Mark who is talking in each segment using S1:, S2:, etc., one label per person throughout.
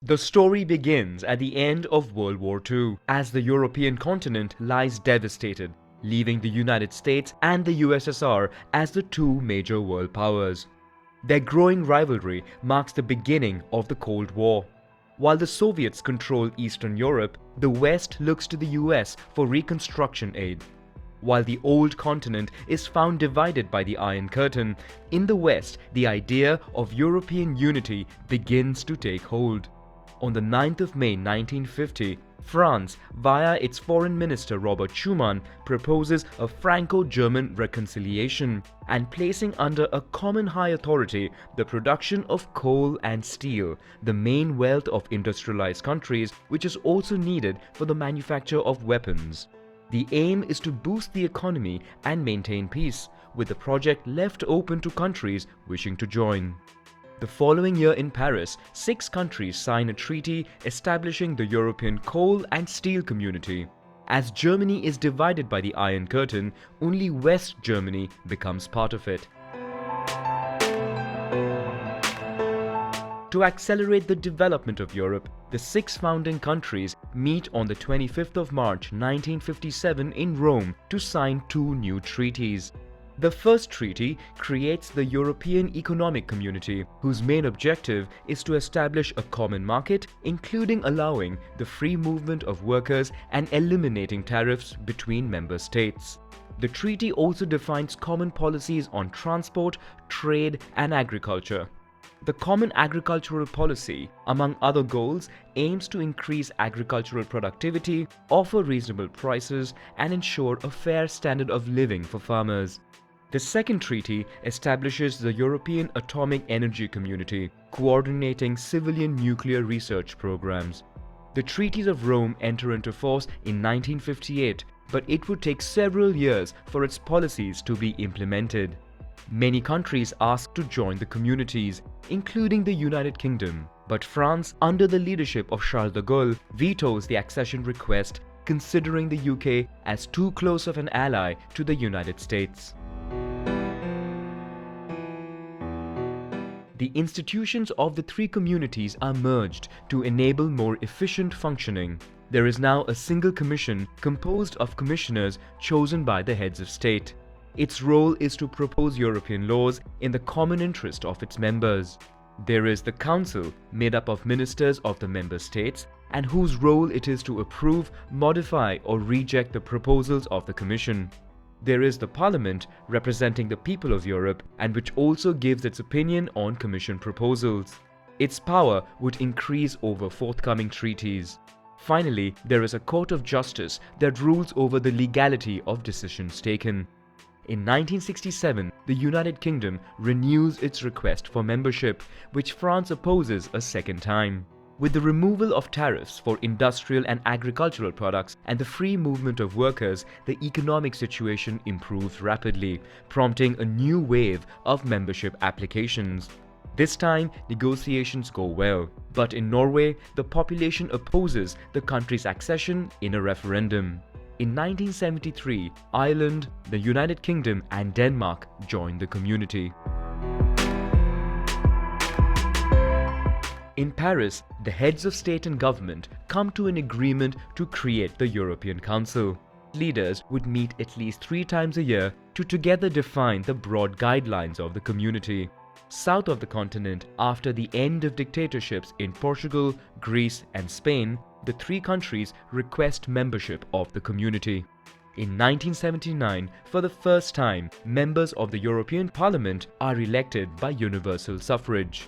S1: The story begins at the end of World War II, as the European continent lies devastated, leaving the United States and the USSR as the two major world powers. Their growing rivalry marks the beginning of the Cold War. While the Soviets control Eastern Europe, the West looks to the US for reconstruction aid. While the old continent is found divided by the Iron Curtain, in the West the idea of European unity begins to take hold. On the 9th of May 1950, France, via its Foreign Minister Robert Schuman, proposes a Franco-German reconciliation and placing under a common high authority the production of coal and steel, the main wealth of industrialized countries, which is also needed for the manufacture of weapons. The aim is to boost the economy and maintain peace, with the project left open to countries wishing to join. The following year in Paris, 6 countries sign a treaty establishing the European Coal and Steel Community. As Germany is divided by the Iron Curtain, only West Germany becomes part of it. To accelerate the development of Europe, the 6 founding countries meet on the 25th of March 1957 in Rome to sign 2 new treaties. The first treaty creates the European Economic Community, whose main objective is to establish a common market, including allowing the free movement of workers and eliminating tariffs between member states. The treaty also defines common policies on transport, trade, and agriculture. The Common Agricultural Policy, among other goals, aims to increase agricultural productivity, offer reasonable prices, and ensure a fair standard of living for farmers. The second treaty establishes the European Atomic Energy Community, coordinating civilian nuclear research programs. The Treaties of Rome enter into force in 1958, but it would take several years for its policies to be implemented. Many countries asked to join the communities, including the United Kingdom, but France, under the leadership of Charles de Gaulle, vetoes the accession request, considering the UK as too close of an ally to the United States. The institutions of the 3 communities are merged to enable more efficient functioning. There is now a single commission composed of commissioners chosen by the heads of state. Its role is to propose European laws in the common interest of its members. There is the Council, made up of ministers of the member states, and whose role it is to approve, modify, or reject the proposals of the Commission. There is the Parliament, representing the people of Europe, and which also gives its opinion on Commission proposals. Its power would increase over forthcoming treaties. Finally, there is a Court of Justice that rules over the legality of decisions taken. In 1967, the United Kingdom renews its request for membership, which France opposes a second time. With the removal of tariffs for industrial and agricultural products and the free movement of workers, the economic situation improves rapidly, prompting a new wave of membership applications. This time, negotiations go well, but in Norway, the population opposes the country's accession in a referendum. In 1973, Ireland, the United Kingdom, and Denmark joined the community. In Paris, the heads of state and government come to an agreement to create the European Council. Leaders would meet at least 3 times a year to together define the broad guidelines of the community. South of the continent, after the end of dictatorships in Portugal, Greece, and Spain, the 3 countries request membership of the community. In 1979, for the first time, members of the European Parliament are elected by universal suffrage.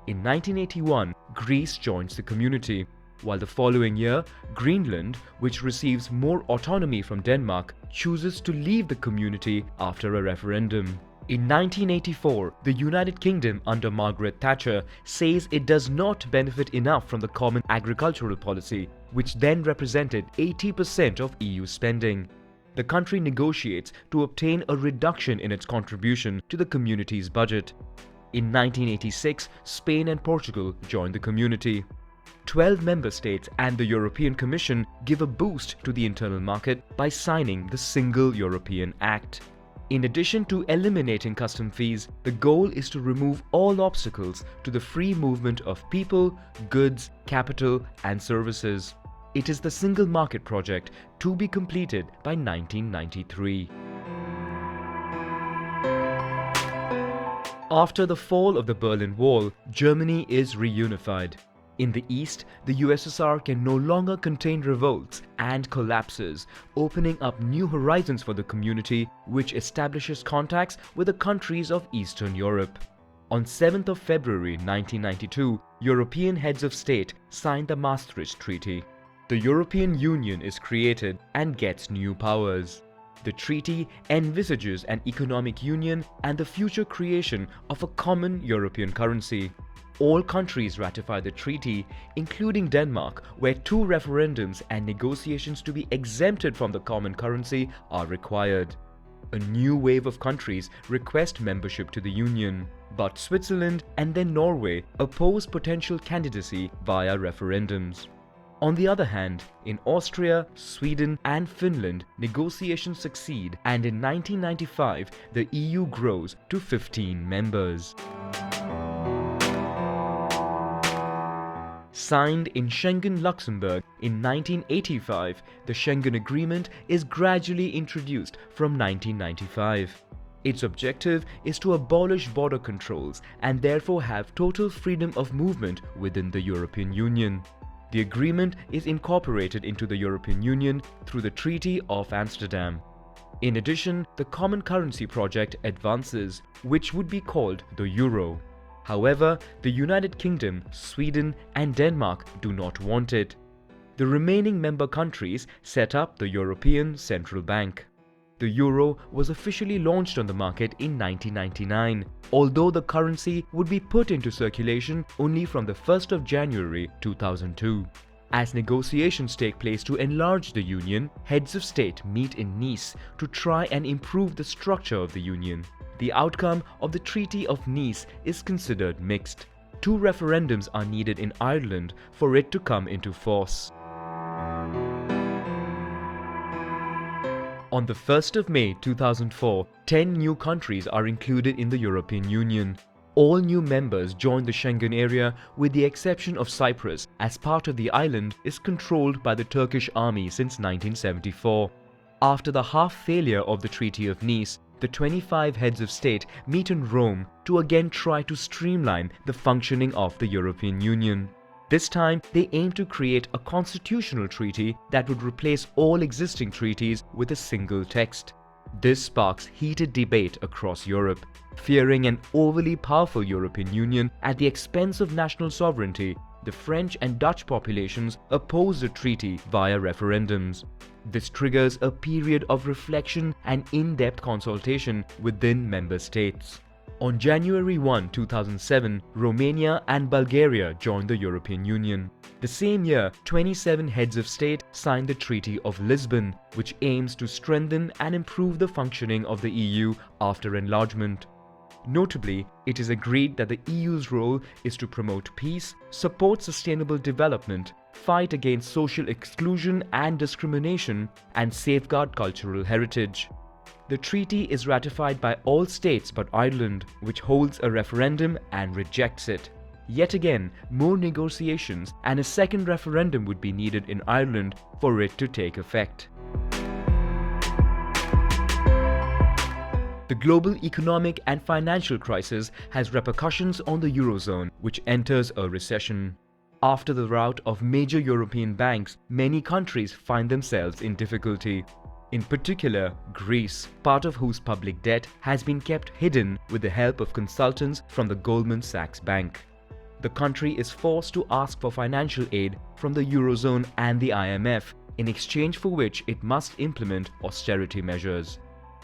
S1: In 1981, Greece joins the community, while the following year, Greenland, which receives more autonomy from Denmark, chooses to leave the community after a referendum. In 1984, the United Kingdom under Margaret Thatcher says it does not benefit enough from the Common Agricultural Policy, which then represented 80% of EU spending. The country negotiates to obtain a reduction in its contribution to the community's budget. In 1986, Spain and Portugal joined the community. 12 member states and the European Commission give a boost to the internal market by signing the Single European Act. In addition to eliminating custom fees, the goal is to remove all obstacles to the free movement of people, goods, capital, and services. It is the Single Market project to be completed by 1993. After the fall of the Berlin Wall, Germany is reunified. In the east, the USSR can no longer contain revolts and collapses, opening up new horizons for the community, which establishes contacts with the countries of Eastern Europe. On 7th of February 1992, European heads of state signed the Maastricht Treaty. The European Union is created and gets new powers. The treaty envisages an economic union and the future creation of a common European currency. All countries ratify the treaty, including Denmark, where 2 referendums and negotiations to be exempted from the common currency are required. A new wave of countries request membership to the Union, but Switzerland and then Norway oppose potential candidacy via referendums. On the other hand, in Austria, Sweden and Finland, negotiations succeed, and in 1995 the EU grows to 15 members. Signed in Schengen, Luxembourg in 1985, the Schengen Agreement is gradually introduced from 1995. Its objective is to abolish border controls and therefore have total freedom of movement within the European Union. The agreement is incorporated into the European Union through the Treaty of Amsterdam. In addition, the Common Currency project advances, which would be called the Euro. However, the United Kingdom, Sweden and Denmark do not want it. The remaining member countries set up the European Central Bank. The euro was officially launched on the market in 1999, although the currency would be put into circulation only from the 1st of January 2002. As negotiations take place to enlarge the union, heads of state meet in Nice to try and improve the structure of the union. The outcome of the Treaty of Nice is considered mixed. 2 referendums are needed in Ireland for it to come into force. On the 1st of May 2004, 10 new countries are included in the European Union. All new members join the Schengen area with the exception of Cyprus, as part of the island is controlled by the Turkish army since 1974. After the half-failure of the Treaty of Nice, the 25 heads of state meet in Rome to again try to streamline the functioning of the European Union. This time, they aim to create a constitutional treaty that would replace all existing treaties with a single text. This sparks heated debate across Europe. Fearing an overly powerful European Union at the expense of national sovereignty, the French and Dutch populations oppose the treaty via referendums. This triggers a period of reflection and in-depth consultation within member states. On January 1, 2007, Romania and Bulgaria joined the European Union. The same year, 27 heads of state signed the Treaty of Lisbon, which aims to strengthen and improve the functioning of the EU after enlargement. Notably, it is agreed that the EU's role is to promote peace, support sustainable development, fight against social exclusion and discrimination, and safeguard cultural heritage. The treaty is ratified by all states but Ireland, which holds a referendum and rejects it. Yet again, more negotiations and a second referendum would be needed in Ireland for it to take effect. The global economic and financial crisis has repercussions on the Eurozone, which enters a recession. After the rout of major European banks, many countries find themselves in difficulty. In particular, Greece, part of whose public debt has been kept hidden with the help of consultants from the Goldman Sachs Bank. The country is forced to ask for financial aid from the Eurozone and the IMF, in exchange for which it must implement austerity measures.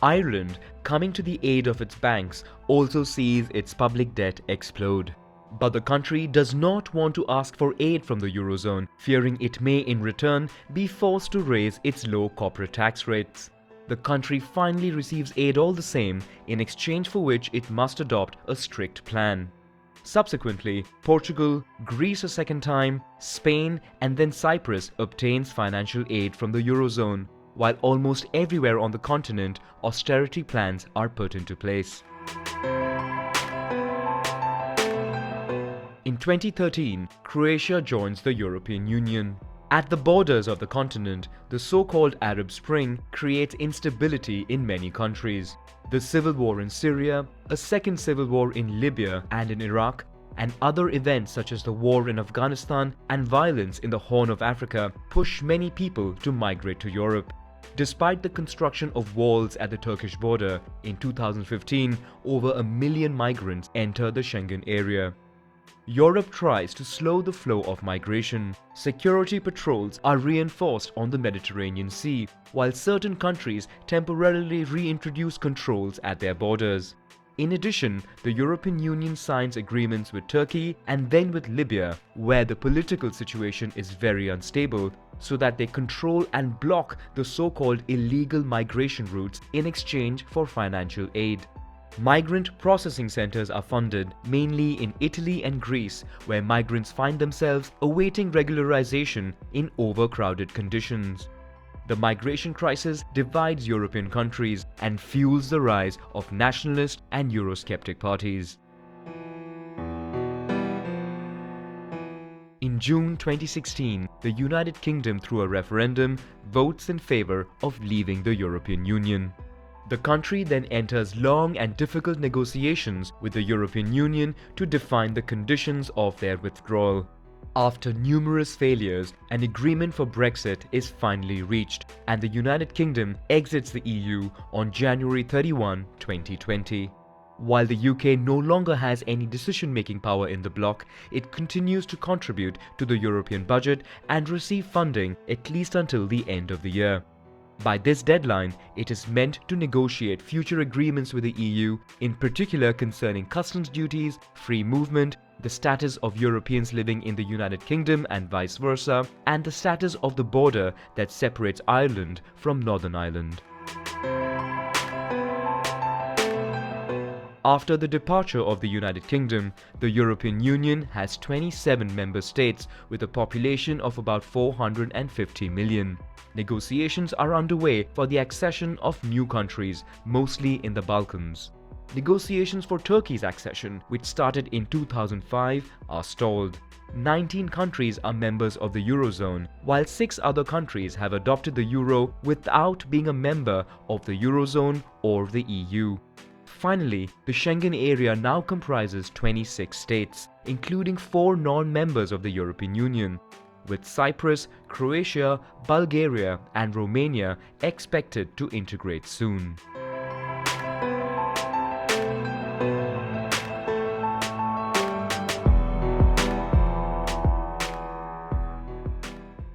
S1: Ireland, coming to the aid of its banks, also sees its public debt explode. But the country does not want to ask for aid from the Eurozone, fearing it may in return be forced to raise its low corporate tax rates. The country finally receives aid all the same, in exchange for which it must adopt a strict plan. Subsequently, Portugal, Greece a second time, Spain and then Cyprus obtains financial aid from the Eurozone, while almost everywhere on the continent, austerity plans are put into place. In 2013, Croatia joins the European Union. At the borders of the continent, the so-called Arab Spring creates instability in many countries. The civil war in Syria, a second civil war in Libya and in Iraq, and other events such as the war in Afghanistan and violence in the Horn of Africa push many people to migrate to Europe. Despite the construction of walls at the Turkish border, in 2015, over 1 million migrants entered the Schengen area. Europe tries to slow the flow of migration. Security patrols are reinforced on the Mediterranean Sea, while certain countries temporarily reintroduce controls at their borders. In addition, the European Union signs agreements with Turkey and then with Libya, where the political situation is very unstable, so that they control and block the so-called illegal migration routes in exchange for financial aid. Migrant processing centers are funded mainly in Italy and Greece, where migrants find themselves awaiting regularization in overcrowded conditions. The migration crisis divides European countries and fuels the rise of nationalist and Eurosceptic parties. In June 2016, the United Kingdom, through a referendum, votes in favor of leaving the European Union. The country then enters long and difficult negotiations with the European Union to define the conditions of their withdrawal. After numerous failures, an agreement for Brexit is finally reached, and the United Kingdom exits the EU on January 31, 2020. While the UK no longer has any decision-making power in the bloc, it continues to contribute to the European budget and receive funding at least until the end of the year. By this deadline, it is meant to negotiate future agreements with the EU, in particular concerning customs duties, free movement, the status of Europeans living in the United Kingdom and vice versa, and the status of the border that separates Ireland from Northern Ireland. After the departure of the United Kingdom, the European Union has 27 member states with a population of about 450 million. Negotiations are underway for the accession of new countries, mostly in the Balkans. Negotiations for Turkey's accession, which started in 2005, are stalled. 19 countries are members of the Eurozone, while 6 other countries have adopted the Euro without being a member of the Eurozone or the EU. Finally, the Schengen area now comprises 26 states, including 4 non-members of the European Union, with Cyprus, Croatia, Bulgaria and Romania expected to integrate soon.